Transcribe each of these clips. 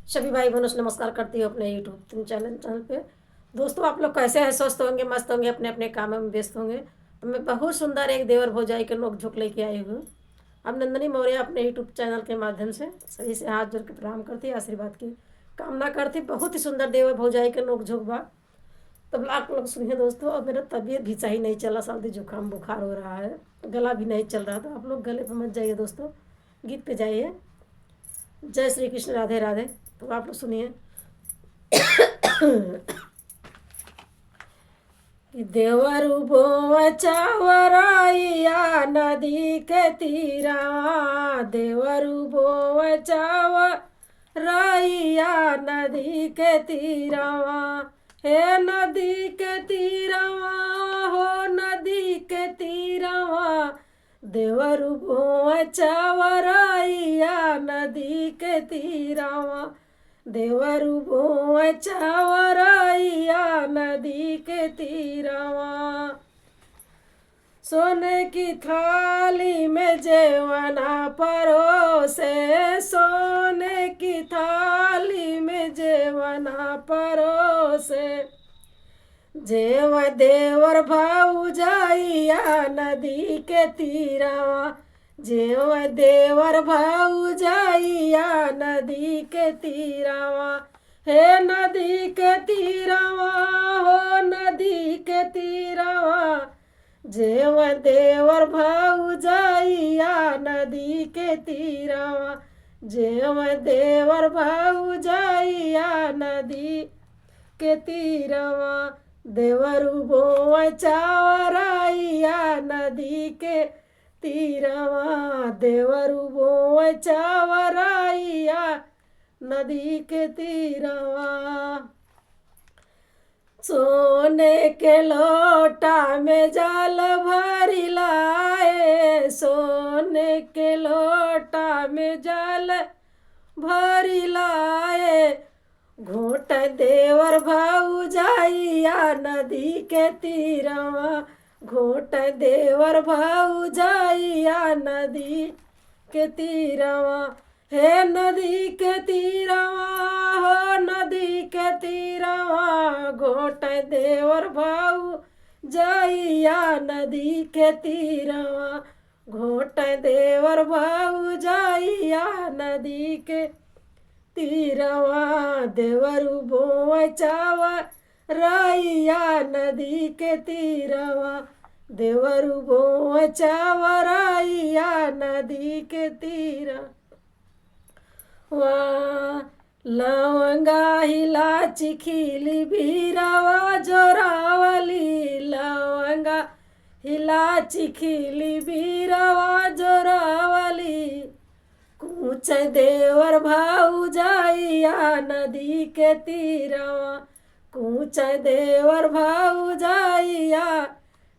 सभी भाई बहनों से नमस्कार करती हूँ अपने यूट्यूब चैनल पे। दोस्तों, आप लोग कैसे हैं? स्वस्थ होंगे, मस्त होंगे, अपने अपने कामों में व्यस्त होंगे। तो मैं बहुत सुंदर एक देवर भौजाई के नोक झोंक लेके आई हूँ। अब नंदनी मौर्य अपने यूट्यूब चैनल के माध्यम से सभी से हाथ जोड़ के प्रणाम करती, आशीर्वाद की कामना करती। बहुत ही सुंदर देवर भौजाई के नोक झोंक बा। तब आप लोग सुनिए दोस्तों। अब मेरा तबीयत भी सही नहीं चला, सर्दी जुकाम बुखार हो रहा है, गला भी नहीं चल रहा। तो आप लोग गले पे मत जाइए दोस्तों, गीत पे जाइए। जय श्री कृष्ण, राधे राधे। तो आप लोग सुनिए। देवरु बोवचावराइया नदी के तीरा, देवरु बोवचावराइया नदी के तीरावा। हे नदी के तीरावा, हो नदी के तीरावा, देवरु बोवचावराइया नदी के तीरावा। देवरु बोवचावराइया नदी के तीरावा। सोने की थाली में जेवना परोसे, सोने की थाली में जेवना परोसे, जेव देवर भौजाइया नदी के तीरावा। जेव देवर भौजाइया नदी के तीरावा। हे नदी के तीरावा, हो नदी के तीरावा, जेव देवर भौजाइया नदी के तीरावा। जेव देवर भौजाइया नदी के तीरावा। देवरु बोवचावराइया नदी के तीरावा। देवरु बोवचावराइया नदी के तीरावा। सोने के लोटा में जल भरी लाए, सोने के लोटा में जल भरी लाए, घोट देवर भौजाइया नदी के तीरावा। घोट देवर भौजाइया नदी के तीरावा। हे नदी के तीरावा, हो नदी के तीरावा, घोट देवर भौजाइया नदी के तीरावा। घोट देवर भौजाइया नदी के तीरावा। देवरु बोवचावराइया नदी के तीरावा। देवरु बोवचावराइया नदी के तीरा। वाह लवंगा इलाची खिली बीरावा जोरावली, लवंगा इलाची खिली बीरावा जोरावली, कूच देवर भौजाइया नदी के तीरावा। कूच देवर भौजाइया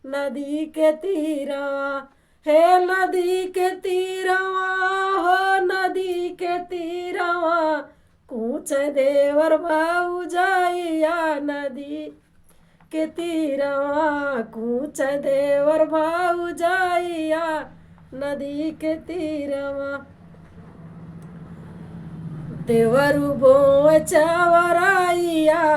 नदी के तीरावा। हे नदी के तीरावा, हो नदी के तीरावा, कूच देवर भौजाइया नदी के तीरावा। कूच देवर भौजाइया नदी के तीरावा। देवरु बोवचावराइया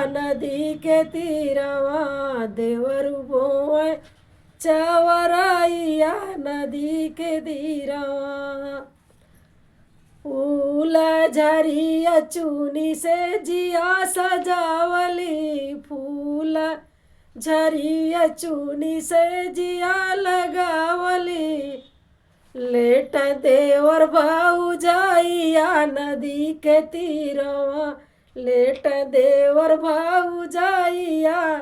नदी के तीरावा। देवरु बोवचावराइया नदी के तीरावा। फूल झरिया चूनी से जिया सजावली, फूल झरिया चूनी से जिया लगावली, लेट देवर भौजाइया नदी के तीरावा। लेट देवर भौजाइया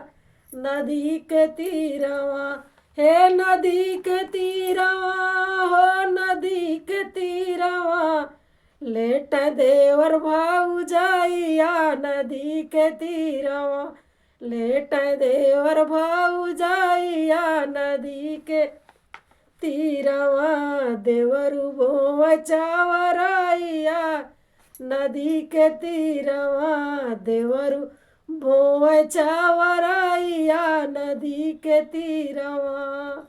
नदी के तीरावा। हे नदी के तीरावा, हो नदी के तीरावा, लेट देवर भौजाइया नदी के तीरावा। लेट देवर भौजाइया नदी के तीरावा। देवरु बोवचावराइया नदी के तीरावा। देवरु बोवचावराइया नदी के तीरावा।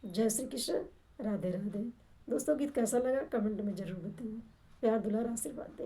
जय श्री कृष्ण, राधे राधे। दोस्तों, गीत कैसा लगा कमेंट में जरूर बताइए। प्यार दुलार आशीर्वाद दें।